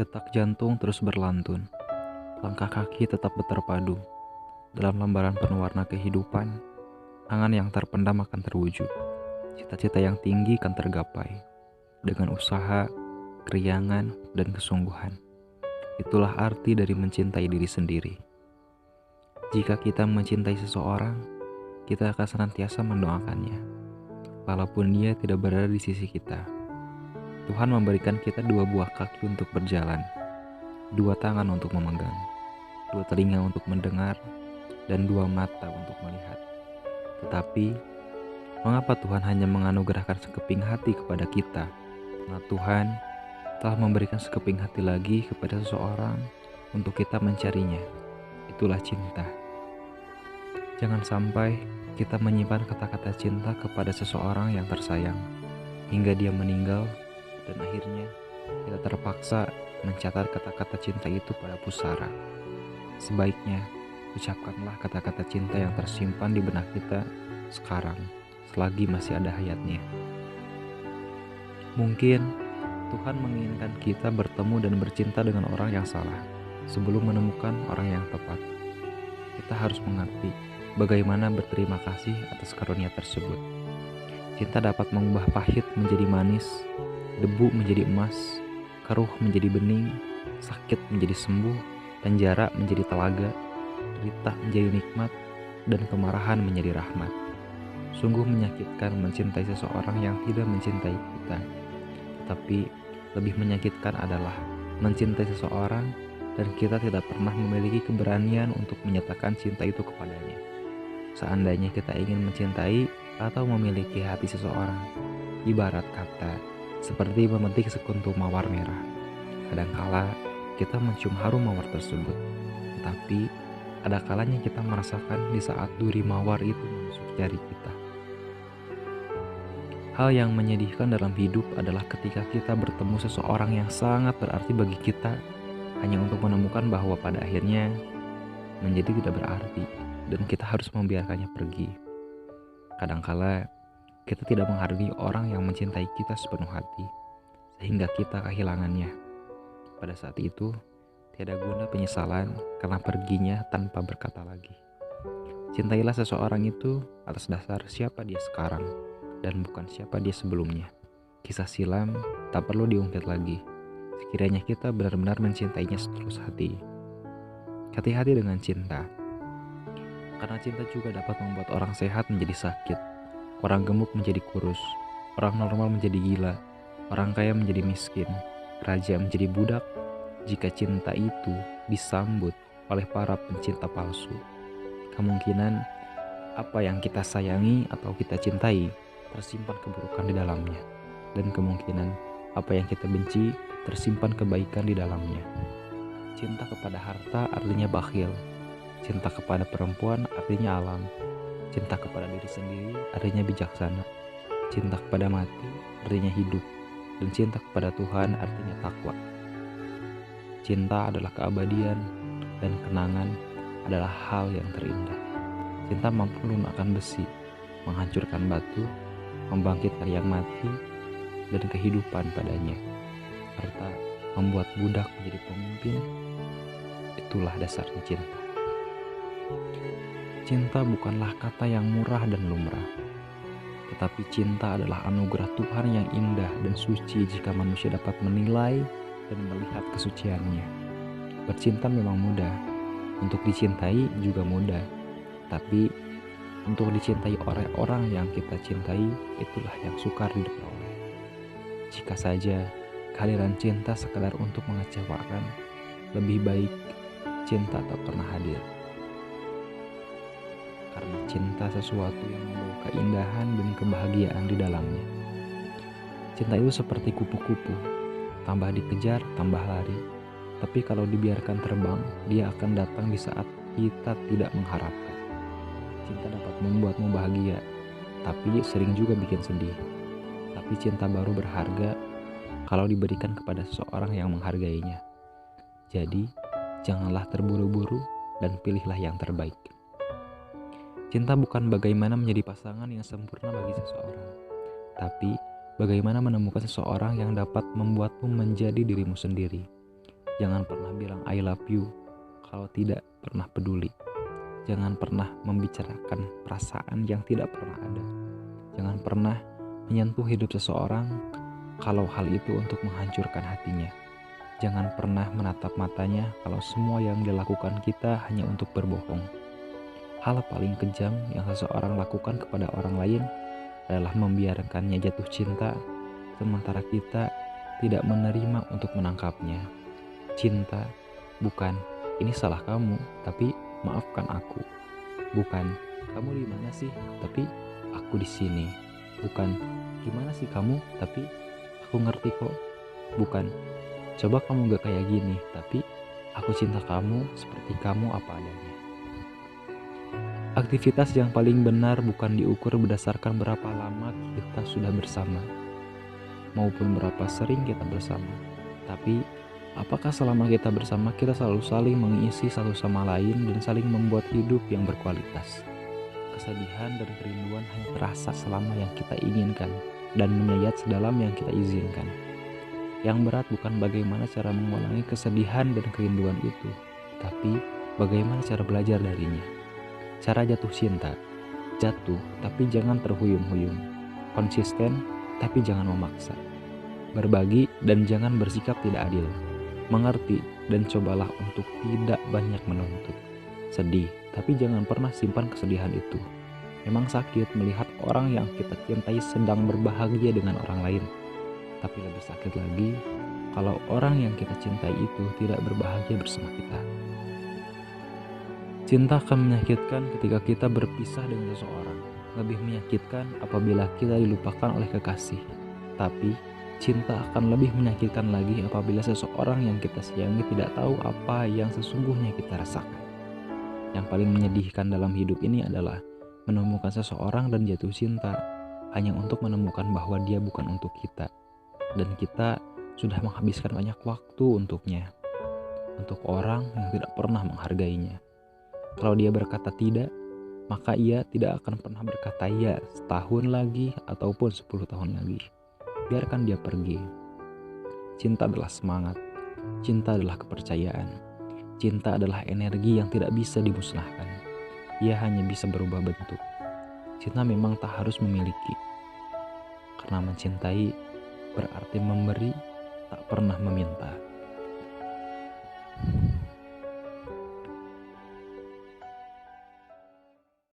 Detak jantung terus berlantun, langkah kaki tetap terpadu. Dalam lembaran penuh warna kehidupan, angan yang terpendam akan terwujud. Cita-cita yang tinggi akan tergapai dengan usaha, keriangan, dan kesungguhan. Itulah arti dari mencintai diri sendiri. Jika kita mencintai seseorang, kita akan senantiasa mendoakannya, walaupun dia tidak berada di sisi kita. Tuhan memberikan kita dua buah kaki untuk berjalan, dua tangan untuk memegang, dua telinga untuk mendengar, dan dua mata untuk melihat. Tetapi, mengapa Tuhan hanya menganugerahkan sekeping hati kepada kita? Karena Tuhan telah memberikan sekeping hati lagi kepada seseorang untuk kita mencarinya. Itulah cinta. Jangan sampai kita menyimpan kata-kata cinta kepada seseorang yang tersayang hingga dia meninggal, dan akhirnya kita terpaksa mencatat kata-kata cinta itu pada pusara. Sebaiknya ucapkanlah kata-kata cinta yang tersimpan di benak kita sekarang, selagi masih ada hayatnya. Mungkin Tuhan menginginkan kita bertemu dan bercinta dengan orang yang salah sebelum menemukan orang yang tepat. Kita harus mengerti bagaimana berterima kasih atas karunia tersebut. Cinta dapat mengubah pahit menjadi manis, debu menjadi emas, keruh menjadi bening, sakit menjadi sembuh, penjara menjadi telaga, derita menjadi nikmat, dan kemarahan menjadi rahmat. Sungguh menyakitkan mencintai seseorang yang tidak mencintai kita. Tetapi lebih menyakitkan adalah mencintai seseorang dan kita tidak pernah memiliki keberanian untuk menyatakan cinta itu kepadanya. Seandainya kita ingin mencintai atau memiliki hati seseorang, ibarat kata seperti memetik sekuntum mawar merah. Kadangkala kita mencium harum mawar tersebut, tetapi ada kalanya kita merasakan di saat duri mawar itu menusuk jari kita. Hal yang menyedihkan dalam hidup adalah ketika kita bertemu seseorang yang sangat berarti bagi kita hanya untuk menemukan bahwa pada akhirnya menjadi tidak berarti dan kita harus membiarkannya pergi. Kadangkala kita tidak menghargai orang yang mencintai kita sepenuh hati sehingga kita kehilangannya. Pada saat itu tiada guna penyesalan karena perginya tanpa berkata lagi. Cintailah seseorang itu atas dasar siapa dia sekarang dan bukan siapa dia sebelumnya. Kisah silam tak perlu diungkit lagi sekiranya kita benar-benar mencintainya setulus hati. Hati-hati dengan cinta, karena cinta juga dapat membuat orang sehat menjadi sakit, orang gemuk menjadi kurus, orang normal menjadi gila, orang kaya menjadi miskin, raja menjadi budak. Jika cinta itu disambut oleh para pencinta palsu, kemungkinan apa yang kita sayangi atau kita cintai tersimpan keburukan di dalamnya, dan kemungkinan apa yang kita benci tersimpan kebaikan di dalamnya. Cinta kepada harta artinya bakhil, cinta kepada perempuan artinya alam, cinta kepada diri sendiri artinya bijaksana, cinta kepada mati artinya hidup, dan cinta kepada Tuhan artinya takwa. Cinta adalah keabadian dan kenangan adalah hal yang terindah. Cinta mampu melunakkan besi, menghancurkan batu, membangkitkan yang mati, dan kehidupan padanya, serta membuat budak menjadi pemimpin. Itulah dasarnya cinta. Cinta bukanlah kata yang murah dan lumrah, tetapi cinta adalah anugerah Tuhan yang indah dan suci jika manusia dapat menilai dan melihat kesuciannya. Bercinta memang mudah, untuk dicintai juga mudah, tapi untuk dicintai oleh orang yang kita cintai, itulah yang sukar diperoleh. Jika saja kehadiran cinta sekedar untuk mengecewakan, lebih baik cinta tak pernah hadir. Karena cinta sesuatu yang membawa keindahan dan kebahagiaan di dalamnya. Cinta itu seperti kupu-kupu, tambah dikejar, tambah lari. Tapi kalau dibiarkan terbang, dia akan datang di saat kita tidak mengharapkan. Cinta dapat membuatmu bahagia, tapi sering juga bikin sedih. Tapi cinta baru berharga kalau diberikan kepada seseorang yang menghargainya. Jadi, janganlah terburu-buru dan pilihlah yang terbaik. Cinta bukan bagaimana menjadi pasangan yang sempurna bagi seseorang, tapi bagaimana menemukan seseorang yang dapat membuatmu menjadi dirimu sendiri. Jangan pernah bilang I love you kalau tidak pernah peduli. Jangan pernah membicarakan perasaan yang tidak pernah ada. Jangan pernah menyentuh hidup seseorang kalau hal itu untuk menghancurkan hatinya. Jangan pernah menatap matanya kalau semua yang dilakukan kita hanya untuk berbohong. Hal paling kejam yang seseorang lakukan kepada orang lain adalah membiarkannya jatuh cinta, sementara kita tidak menerima untuk menangkapnya. Cinta bukan ini salah kamu, tapi maafkan aku. Bukan kamu di mana sih, tapi aku di sini. Bukan gimana sih kamu, tapi aku ngerti kok. Bukan coba kamu gak kayak gini, tapi aku cinta kamu seperti kamu apa adanya. Aktivitas yang paling benar bukan diukur berdasarkan berapa lama kita sudah bersama, maupun berapa sering kita bersama, tapi apakah selama kita bersama kita selalu saling mengisi satu sama lain dan saling membuat hidup yang berkualitas. Kesedihan dan kerinduan hanya terasa selama yang kita inginkan dan menyayat sedalam yang kita izinkan. Yang berat bukan bagaimana cara mengulangi kesedihan dan kerinduan itu, tapi bagaimana cara belajar darinya. Cara jatuh cinta, jatuh tapi jangan terhuyung-huyung, konsisten tapi jangan memaksa, berbagi dan jangan bersikap tidak adil, mengerti dan cobalah untuk tidak banyak menuntut, sedih tapi jangan pernah simpan kesedihan itu. Memang sakit melihat orang yang kita cintai sedang berbahagia dengan orang lain, tapi lebih sakit lagi kalau orang yang kita cintai itu tidak berbahagia bersama kita. Cinta akan menyakitkan ketika kita berpisah dengan seseorang. Lebih menyakitkan apabila kita dilupakan oleh kekasih. Tapi cinta akan lebih menyakitkan lagi apabila seseorang yang kita sayangi tidak tahu apa yang sesungguhnya kita rasakan. Yang paling menyedihkan dalam hidup ini adalah menemukan seseorang dan jatuh cinta hanya untuk menemukan bahwa dia bukan untuk kita. Dan kita sudah menghabiskan banyak waktu untuknya, untuk orang yang tidak pernah menghargainya. Kalau dia berkata tidak, maka ia tidak akan pernah berkata ya setahun lagi ataupun 10 tahun lagi. Biarkan dia pergi. Cinta adalah semangat, cinta adalah kepercayaan, cinta adalah energi yang tidak bisa dimusnahkan. Ia hanya bisa berubah bentuk. Cinta memang tak harus memiliki, karena mencintai berarti memberi, tak pernah meminta.